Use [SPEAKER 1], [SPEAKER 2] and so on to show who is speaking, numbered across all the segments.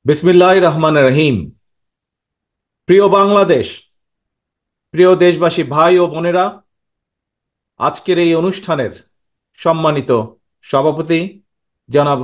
[SPEAKER 1] বিসমিল্লাহির রহমানির রহিম। প্রিয় বাংলাদেশ, প্রিয় দেশবাসী, ভাই ও বোনেরা, আজকের এই অনুষ্ঠানের সম্মানিত সভাপতি জনাব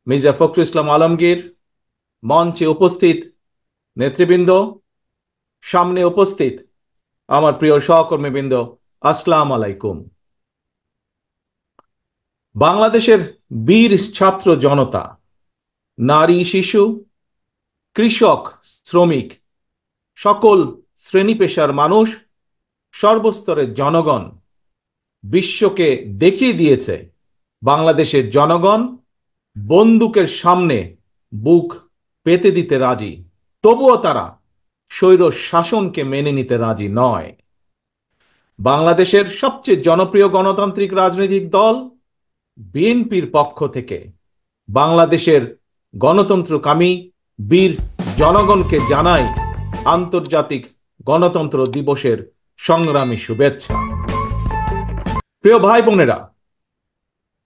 [SPEAKER 1] মির্জা ফখরুল ইসলাম আলমগীর, মঞ্চে উপস্থিত নেতৃবৃন্দ, সামনে উপস্থিত আমার প্রিয় সহকর্মীবৃন্দ, আসসালামু আলাইকুম। বাংলাদেশের বীর ছাত্র জনতা, নারী শিশু, কৃষক, শ্রমিক, সকল শ্রেণী পেশার মানুষ, সর্বস্তরের জনগণ বিশ্বকে দেখিয়ে দিয়েছে বাংলাদেশের জনগণ বন্দুকের সামনে বুক পেতে দিতে রাজি, তবুও তারা স্বৈর শাসনকে মেনে নিতে রাজি নয়। বাংলাদেশের সবচেয়ে জনপ্রিয় গণতান্ত্রিক রাজনৈতিক দল বিএনপির পক্ষ থেকে বাংলাদেশের গণতন্ত্রকামী বীর জনগণকে জানাই আন্তর্জাতিক গণতন্ত্র দিবসের সংগ্রামী শুভেচ্ছা। প্রিয় ভাই বোনেরা,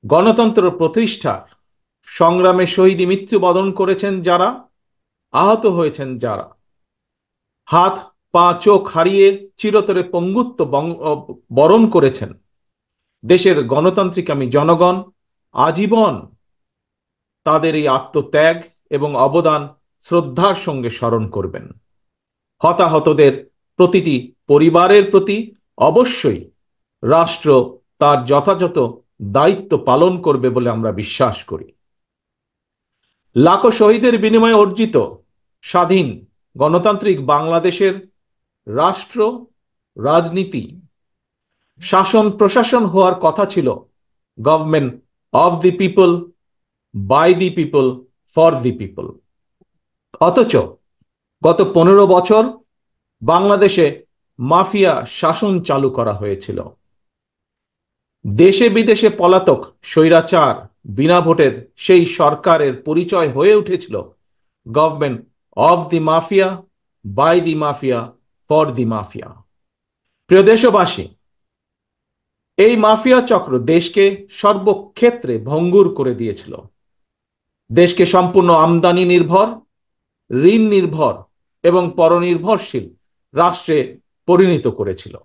[SPEAKER 1] গণতন্ত্র প্রতিষ্ঠার সংগ্রামে শহীদ মৃত্যুবরণ করেছেন যারা, আহত হয়েছেন যারা, হাত পা চোখ হারিয়ে চিরতরে পঙ্গুত্ব বরণ করেছেন, দেশের গণতান্ত্রিকামী জনগণ আজীবন তাদের এই আত্মত্যাগ এবং অবদান শ্রদ্ধার সঙ্গে স্মরণ করবেন। হতাহতদের প্রতিটি পরিবারের প্রতি অবশ্যই রাষ্ট্র তার যথাযথ দায়িত্ব পালন করবে বলে আমরা বিশ্বাস করি। লাখো শহীদের বিনিময়ে অর্জিত স্বাধীন গণতান্ত্রিক বাংলাদেশের রাষ্ট্র, রাজনীতি, শাসন প্রশাসন হওয়ার কথা ছিল government of the people, by the people, for the people. অথচ গত 15 বছর বাংলাদেশে মাফিয়া শাসন চালু করা হয়েছিল। দেশে বিদেশে পলাতক স্বৈরাচার বিনা ভোটের সেই সরকারের পরিচয় হয়ে উঠেছিল government of the mafia, by the mafia, for the mafia. প্রিয় দেশবাসী, এই মাফিয়া চক্র দেশকে সর্বক্ষেত্রে ভঙ্গুর করে দিয়েছিল। দেশকে সম্পূর্ণ আমদানি নির্ভর, ঋণ নির্ভর এবং পরনির্ভরশীল রাষ্ট্রে পরিণত করেছিল।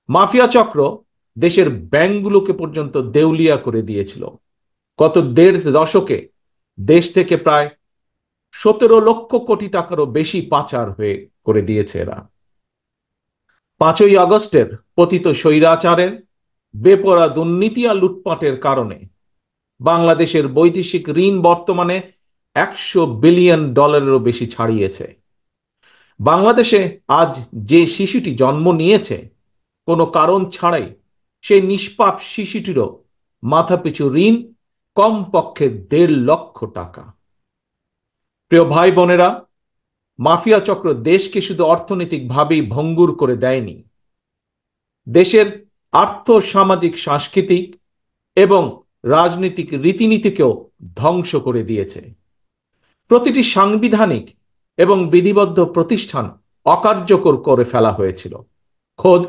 [SPEAKER 1] মাফিয়া চক্র দেশের ব্যাংকগুলোকে পর্যন্ত দেউলিয়া করে দিয়েছিল। গত 1.5 দশকে দেশ থেকে প্রায় 17 লক্ষ কোটি টাকারও বেশি পাচার হয়ে করে দিয়েছে এরা। 5ই আগস্টের পতিত স্বৈরাচারের বেপরোয়া দুর্নীতি আর লুটপাটের কারণে বাংলাদেশের বৈদেশিক ঋণ বর্তমানে $100 বিলিয়ন বেশি ছাড়িয়েছে। বাংলাদেশে আজ যে শিশুটি জন্ম নিয়েছে কোনো কারণ ছাড়াই, সেই নিষ্পাপ শিশুটিরও মাথাপিছু ঋণ কমপক্ষে 1.5 লক্ষ টাকা। প্রিয় ভাই বোনেরা, মাফিয়া চক্র দেশকে শুধু অর্থনৈতিকভাবেই ভঙ্গুর করে দেয়নি, দেশের আর্থ সামাজিক সাংস্কৃতিক এবং রাজনৈতিক রীতিনীতিকেও ধ্বংস করে দিয়েছে। প্রতিটি সাংবিধানিক এবং বিধিবদ্ধ প্রতিষ্ঠান অকার্যকর করে ফেলা হয়েছিল। খোদ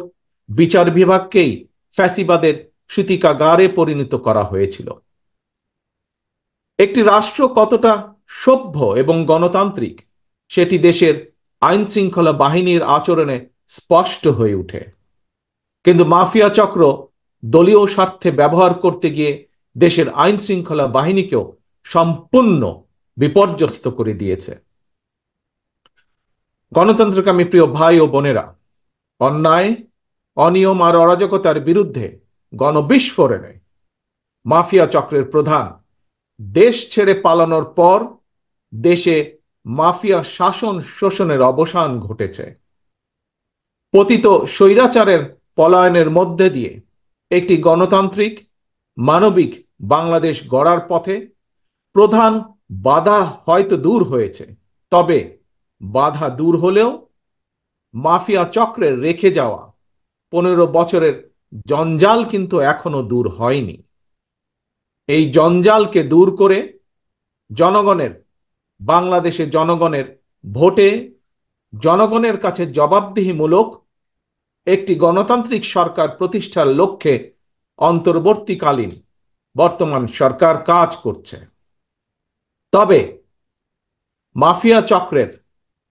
[SPEAKER 1] বিচার বিভাগকেই ফ্যাসিবাদের সূতিকাগারে পরিণত করা হয়েছিল। একটি রাষ্ট্র কতটা সভ্য এবং গণতান্ত্রিক সেটি দেশের আইন শৃঙ্খলা বাহিনীর আচরণে স্পষ্ট হয়ে ওঠে। কিন্তু মাফিয়া চক্র দলীয় স্বার্থে ব্যবহার করতে গিয়ে দেশের আইন শৃঙ্খলা বাহিনীকেও সম্পূর্ণ বিপর্যস্ত করে দিয়েছে। গণতন্ত্রকামী প্রিয় ভাই ও বোনেরা, অন্যায়, অনিয়ম আর অরাজকতার বিরুদ্ধে গণবিস্ফোরণে মাফিয়া চক্রের প্রধান দেশ ছেড়ে পালানোর পর দেশে মাফিয়া শাসন শোষণের অবসান ঘটেছে। পতিত স্বৈরাচারের পলায়নের মধ্যে দিয়ে একটি গণতান্ত্রিক মানবিক বাংলাদেশ গড়ার পথে প্রধান বাধা হয়তো দূর হয়েছে, তবে বাধা দূর হলেও মাফিয়া চক্রের রেখে যাওয়া 15 বছরের জঞ্জাল কিন্তু এখনো দূর হয়নি। এই জঞ্জালকে দূর করে জনগণের, বাংলাদেশের জনগণের ভোটে জনগণের কাছে জবাবদিহিমূলক একটি গণতান্ত্রিক সরকার প্রতিষ্ঠার লক্ষ্যে অন্তর্বর্তীকালীন বর্তমান সরকার কাজ করছে। তবে মাফিয়া চক্রের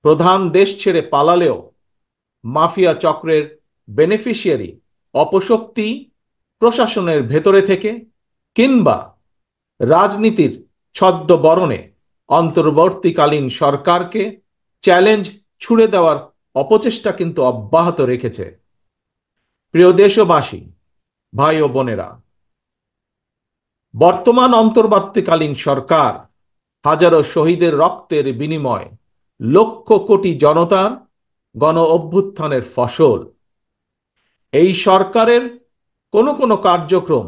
[SPEAKER 1] প্রধান দেশ ছেড়ে পালালেও মাফিয়া চক্রের বেনিফিশিয়ারি অপশক্তি প্রশাসনের ভেতরে থেকে কিংবা রাজনীতির ছদ্মবরণে অন্তর্বর্তীকালীন সরকারকে চ্যালেঞ্জ ছুড়ে দেওয়ার অপচেষ্টা কিন্তু অব্যাহত রেখেছে। প্রিয় দেশবাসী, ভাই ও বোনেরা, বর্তমান অন্তর্বর্তীকালীন সরকার হাজারো শহীদের রক্তের বিনিময় লক্ষ কোটি জনতার গণ অভ্যুত্থানের ফসল। এই সরকারের কোনো কোনো কার্যক্রম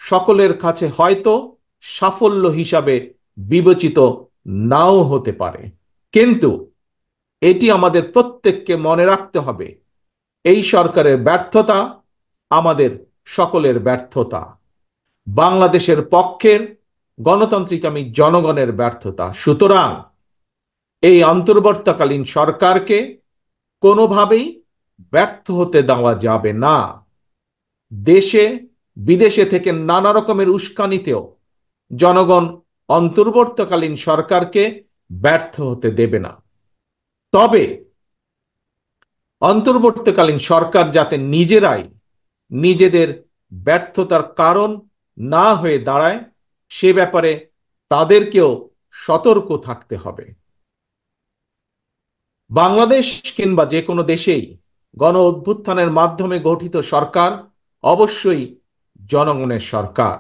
[SPEAKER 1] সকলের কাছে হয়তো সাফল্য হিসাবে বিবেচিত নাও হতে পারে, কিন্তু এটি আমাদের প্রত্যেককে মনে রাখতে হবে, এই সরকারের ব্যর্থতা আমাদের সকলের ব্যর্থতা, বাংলাদেশের পক্ষের গণতান্ত্রিকামী জনগণের ব্যর্থতা। সুতরাং এই অন্তর্বর্তীকালীন সরকারকে কোনোভাবেই ব্যর্থ হতে দেওয়া যাবে না। দেশে বিদেশে থেকে নানা রকমের উস্কানিতেও জনগণ অন্তর্বর্তীকালীন সরকারকে ব্যর্থ হতে দেবে না। তবে অন্তর্বর্তীকালীন সরকার যাতে নিজেরাই নিজেদের ব্যর্থতার কারণ না হয়ে দাঁড়ায়, সে ব্যাপারে তাদেরকেও সতর্ক থাকতে হবে। বাংলাদেশ কিংবা যে কোনো দেশেই গণ অভ্যুত্থানের মাধ্যমে গঠিত সরকার অবশ্যই জনগণের সরকার।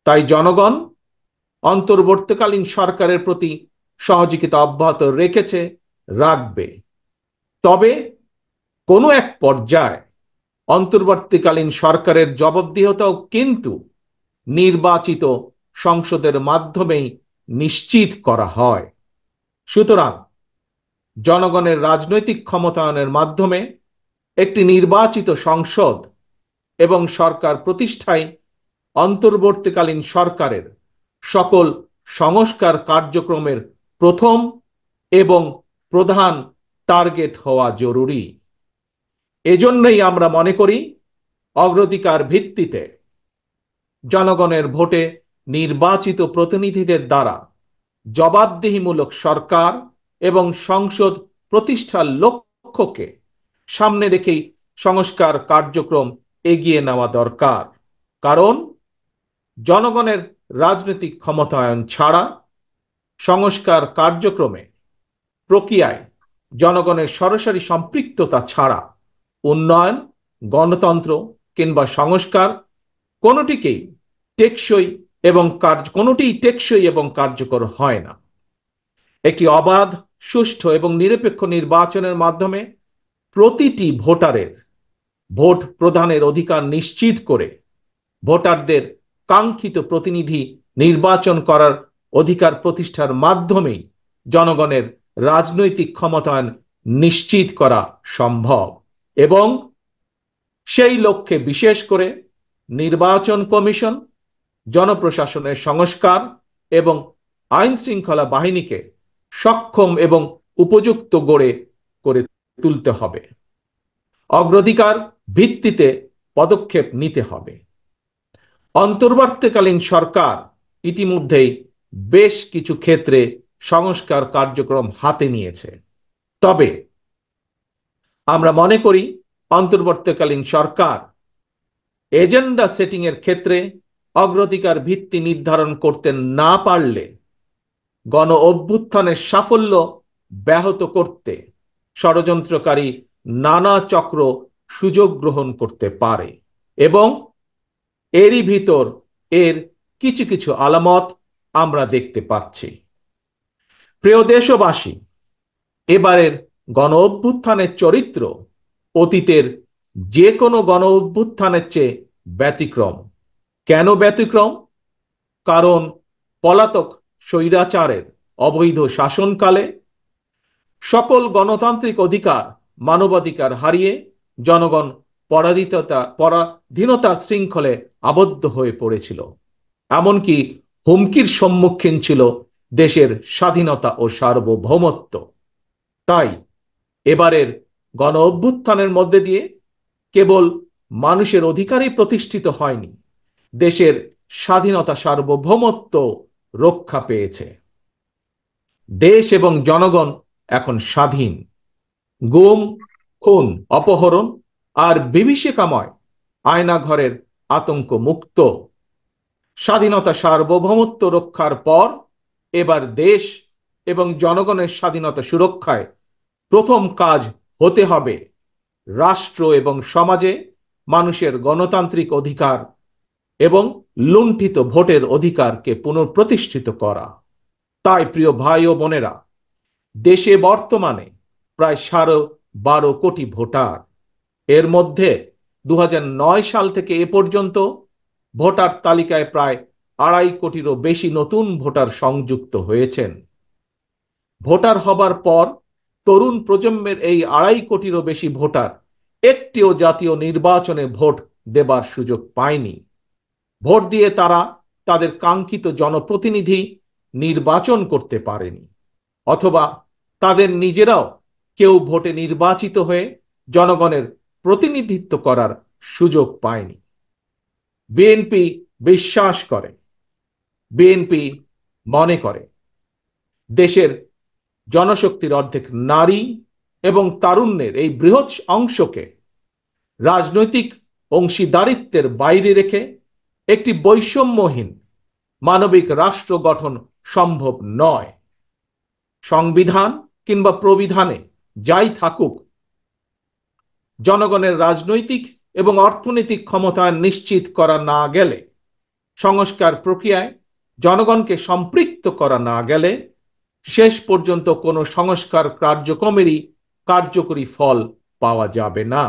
[SPEAKER 1] তাই জনগণ অন্তর্বর্তীকালীন সরকারের প্রতি সহযোগিতা অব্যাহত রেখেছে, রাখবে। তবে কোনো এক পর্যায়ে অন্তর্বর্তীকালীন সরকারের জবাবদিহিতাও কিন্তু নির্বাচিত সংসদের মাধ্যমেই নিশ্চিত করা হয়। সুতরাং জনগণের রাজনৈতিক ক্ষমতায়নের মাধ্যমে একটি নির্বাচিত সংসদ এবং সরকার প্রতিষ্ঠায় অন্তর্বর্তীকালীন সরকারের সকল সংস্কার কার্যক্রমের প্রথম এবং প্রধান টার্গেট হওয়া জরুরি। এজন্যই আমরা মনে করি অগ্রাধিকার ভিত্তিতে জনগণের ভোটে নির্বাচিত প্রতিনিধিদের দ্বারা জবাবদিহিমূলক সরকার এবং সংসদ প্রতিষ্ঠার লক্ষ্যকে সামনে রেখেই সংস্কার কার্যক্রম এগিয়ে নেওয়া দরকার। কারণ জনগণের রাজনৈতিক ক্ষমতায়ন ছাড়া সংস্কার কার্যক্রমে প্রক্রিয়ায় জনগণের সরাসরি সম্পৃক্ততা ছাড়া উন্নয়ন, গণতন্ত্র কিংবা সংস্কার কোনোটিকেই টেকসই এবং কার্যকর হয় না। একটি অবাধ, সুষ্ঠু এবং নিরপেক্ষ নির্বাচনের মাধ্যমে প্রতিটি ভোটারের ভোট প্রদানের অধিকার নিশ্চিত করে ভোটারদের কাঙ্ক্ষিত প্রতিনিধি নির্বাচন করার অধিকার প্রতিষ্ঠার মাধ্যমেই জনগণের রাজনৈতিক ক্ষমতায়ন নিশ্চিত করা সম্ভব। এবং সেই লক্ষ্যে বিশেষ করে নির্বাচন কমিশন, জনপ্রশাসনের সংস্কার এবং আইন শৃঙ্খলা বাহিনীকে সক্ষম এবং উপযুক্ত করে তুলতে হবে। অগ্রাধিকার ভিত্তিতে পদক্ষেপ নিতে হবে। অন্তর্বর্তীকালীন সরকার ইতিমধ্যেই বেশ কিছু ক্ষেত্রে সংস্কার কার্যক্রম হাতে নিয়েছে। তবে আমরা মনে করি অন্তর্বর্তীকালীন সরকার এজেন্ডা সেটিং এর ক্ষেত্রে অগ্রাধিকার ভিত্তি নির্ধারণ করতে না পারলে গণ অভ্যুত্থানের সাফল্য ব্যাহত করতে ষড়যন্ত্রকারী নানা চক্র সুযোগ গ্রহণ করতে পারে এবং এরই ভিতর এর কিছু কিছু আলামত আমরা দেখতে পাচ্ছি। প্রিয় দেশবাসী, এবারের গণ অভ্যুত্থানের চরিত্র অতীতের যে কোনো গণ অভ্যুত্থানের চেয়ে ব্যতিক্রম। কেন ব্যতিক্রম? কারণ পলাতক স্বৈরাচারের অবৈধ শাসনকালে সকল গণতান্ত্রিক অধিকার, মানবাধিকার হারিয়ে জনগণ পরাধীনতার শৃঙ্খলে আবদ্ধ হয়ে পড়েছিল। এমনকি হুমকির সম্মুখীন ছিল দেশের স্বাধীনতা ও সার্বভৌমত্ব। তাই এবারের গণ অভ্যুত্থানের মধ্যে দিয়ে কেবল মানুষের অধিকারই প্রতিষ্ঠিত হয়নি, দেশের স্বাধীনতা সার্বভৌমত্ব রক্ষা পেয়েছে। দেশ এবং জনগণ এখন স্বাধীন। গুম, খুন, অপহরণ আর বিভীষিকাময় আয়নাঘরের আতঙ্ক মুক্ত। স্বাধীনতা সার্বভৌমত্ব রক্ষার পর এবার দেশ এবং জনগণের স্বাধীনতা সুরক্ষায় প্রথম কাজ হতে হবে রাষ্ট্র এবং সমাজে মানুষের গণতান্ত্রিক অধিকার এবং লুণ্ঠিত ভোটের অধিকারকে পুনঃপ্রতিষ্ঠিত করা। তাই প্রিয় ভাই ও বোনেরা, দেশে বর্তমানে প্রায় 12.5 কোটি ভোটার। এর মধ্যে 2009 সাল থেকে এ পর্যন্ত ভোটার তালিকায় প্রায় 2.5 কোটিরও বেশি নতুন ভোটার সংযুক্ত হয়েছেন। ভোটার হবার পর তরুণ প্রজন্মের এই 2.5 কোটিরও বেশি ভোটার একটিও জাতীয় নির্বাচনে ভোট দেবার সুযোগ পায়নি। ভোট দিয়ে তারা তাদের কাঙ্ক্ষিত জনপ্রতিনিধি নির্বাচন করতে পারেনি, অথবা তাদের নিজেরাও কেউ ভোটে নির্বাচিত হয়ে জনগণের প্রতিনিধিত্ব করার সুযোগ পায়নি। বিএনপি বিশ্বাস করে, বিএনপি মনে করে দেশের জনশক্তির অর্ধেক নারী এবং তারুণ্যের এই বৃহৎ অংশকে রাজনৈতিক অংশীদারিত্বের বাইরে রেখে একটি বৈষম্যহীন মানবিক রাষ্ট্র গঠন সম্ভব নয়। সংবিধান কিংবা প্রবিধানে যাই থাকুক, জনগণের রাজনৈতিক এবং অর্থনৈতিক ক্ষমতায়ন নিশ্চিত করা না গেলে, সংস্কার প্রক্রিয়ায় জনগণকে সম্পৃক্ত করা না গেলে শেষ পর্যন্ত কোনো সংস্কার কার্যক্রমেরই কার্যকরী ফল পাওয়া যাবে না।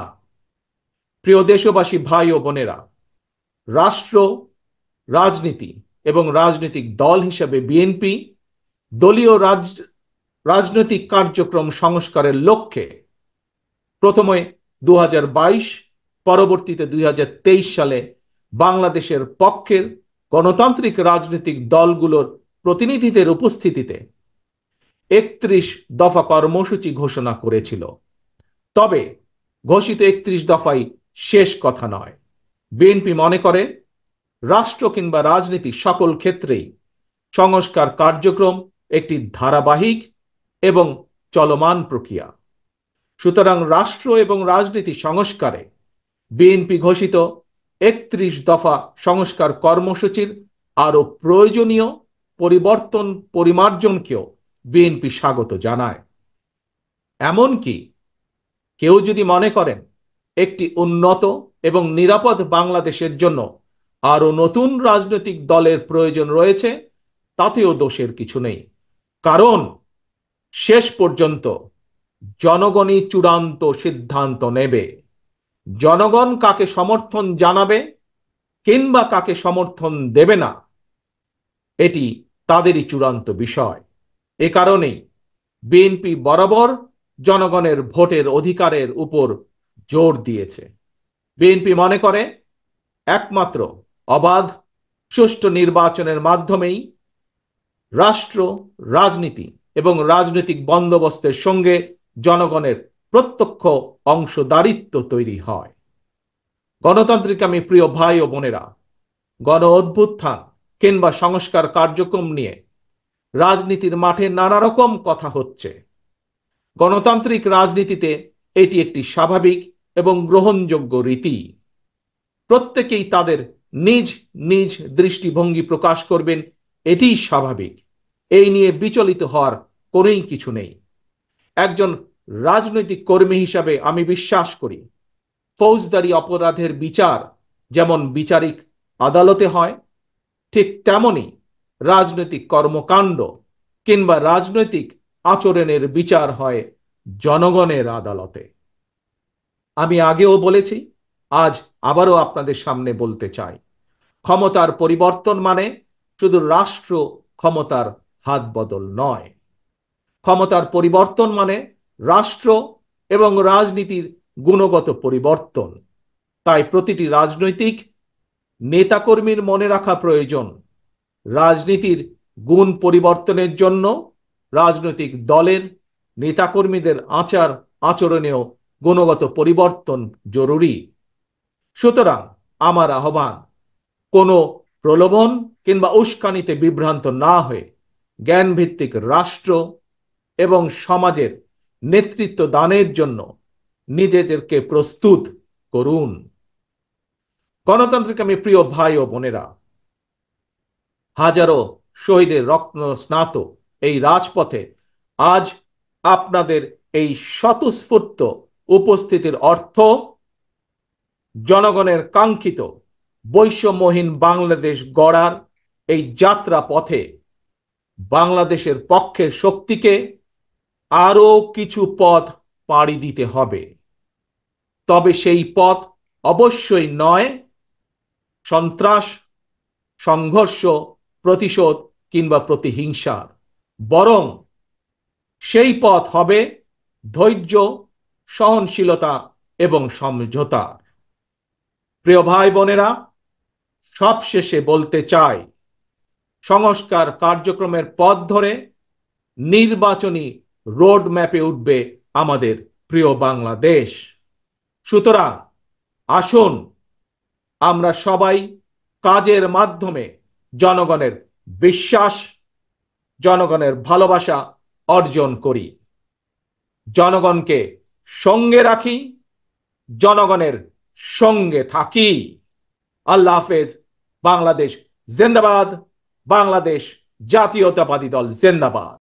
[SPEAKER 1] প্রিয় দেশবাসী, ভাই ও বোনেরা, রাষ্ট্র, রাজনীতি এবং রাজনৈতিক দল হিসেবে বিএনপি দলীয় রাজনৈতিক কার্যক্রম সংস্কারের লক্ষ্যে প্রথমে 2022, পরবর্তীতে 2023 সালে বাংলাদেশের পক্ষের গণতান্ত্রিক রাজনৈতিক দলগুলোর প্রতিনিধিদের উপস্থিতিতে 31 দফা কর্মসূচি ঘোষণা করেছিল। তবে ঘোষিত 31 দফাই শেষ কথা নয়। বিএনপি মনে করে রাষ্ট্র কিংবা রাজনীতি সকল ক্ষেত্রেই সংস্কার কার্যক্রম একটি ধারাবাহিক এবং চলমান প্রক্রিয়া। সুতরাং রাষ্ট্র এবং রাজনীতি সংস্কারে বিএনপি ঘোষিত 31 দফা সংস্কার কর্মসূচির আরো প্রয়োজনীয় পরিবর্তন পরিমার্জনকেও বিএনপি স্বাগত জানায়। এমনকি কেউ যদি মনে করেন একটি উন্নত এবং নিরাপদ বাংলাদেশের জন্য আরো নতুন রাজনৈতিক দলের প্রয়োজন রয়েছে, তাতেও দোষের কিছু নেই। কারণ শেষ পর্যন্ত জনগণই চূড়ান্ত সিদ্ধান্ত নেবে। জনগণ কাকে সমর্থন জানাবে কিংবা কাকে সমর্থন দেবে না, এটি তাদেরই চূড়ান্ত বিষয়। এ কারণেই বিএনপি বরাবর জনগণের ভোটের অধিকারের উপর জোর দিয়েছে। বিএনপি মনে করে একমাত্র অবাধ, সুষ্ঠু নির্বাচনের মাধ্যমেই রাষ্ট্র, রাজনীতি এবং রাজনৈতিক বন্দোবস্তের সঙ্গে জনগণের প্রত্যক্ষ অংশদারিত্ব তৈরি হয়। গণতান্ত্রিক আমি প্রিয় ভাই ও বোনেরা, গণ অভ্যুত্থান কিংবা সংস্কার কার্যক্রম নিয়ে রাজনীতির মাঠে নানা রকম কথা হচ্ছে। গণতান্ত্রিক রাজনীতিতে এটি একটি স্বাভাবিক এবং গ্রহণযোগ্য রীতি। প্রত্যেকেই তাদের নিজ নিজ দৃষ্টিভঙ্গি প্রকাশ করবেন, এটিই স্বাভাবিক। এই নিয়ে বিচলিত হওয়ার কোনোই কিছু নেই। একজন রাজনৈতিক কর্মী হিসাবে আমি বিশ্বাস করি ফৌজদারি অপরাধের বিচার যেমন বিচারিক আদালতে হয়, ঠিক তেমনি রাজনৈতিক কর্মকাণ্ড কিংবা রাজনৈতিক আচরণের বিচার হয় জনগণের আদালতে। আমি আগেও বলেছি, আজ আবারও আপনাদের সামনে বলতে চাই, ক্ষমতার পরিবর্তন মানে শুধু রাষ্ট্র ক্ষমতার হাত বদল নয়। ক্ষমতার পরিবর্তন মানে রাষ্ট্র এবং রাজনীতির গুণগত পরিবর্তন। তাই প্রতিটি রাজনৈতিক নেতাকর্মীর মনে রাখা প্রয়োজন, রাজনীতির গুণ পরিবর্তনের জন্য রাজনৈতিক দলের নেতাকর্মীদের আচার আচরণেও গুণগত পরিবর্তন জরুরি। সুতরাং আমার আহ্বান, কোনো প্রলোভন কিংবা উস্কানিতে বিভ্রান্ত না হয়ে জ্ঞানভিত্তিক রাষ্ট্র এবং সমাজের নেতৃত্ব দানের জন্য নিজেদেরকে প্রস্তুত করুন। গণতান্ত্রিক আমি প্রিয় ভাই ও বোনেরা, হাজারো শহীদের রত্ন স্নাত এই রাজপথে আজ আপনাদের এই স্বতঃস্ফূর্ত উপস্থিতির অর্থ জনগণের কাঙ্ক্ষিত বৈষম্যহীন বাংলাদেশ গড়ার এই যাত্রা পথে বাংলাদেশের পক্ষের শক্তিকে আরো কিছু পথ পাড়ি দিতে হবে। তবে সেই পথ অবশ্যই নয় সন্ত্রাস, সংঘর্ষ, প্রতিশোধ কিংবা প্রতিহিংসার, বরং সেই পথ হবে ধৈর্য, সহনশীলতা এবং সমঝোতা। প্রিয় ভাই বোনেরা, সবশেষে বলতে চাই, সংস্কার কার্যক্রমের পথ ধরে নির্বাচনী রোড ম্যাপে উঠবে আমাদের প্রিয় বাংলাদেশ। সুতরাং আসুন আমরা সবাই কাজের মাধ্যমে জনগণের বিশ্বাস, জনগণের ভালোবাসা অর্জন করি, জনগণকে সঙ্গে রাখি, জনগণের সঙ্গে থাকি। আল্লাহ হাফেজ। বাংলাদেশ জিন্দাবাদ। বাংলাদেশ জাতীয়তাবাদী দল জিন্দাবাদ।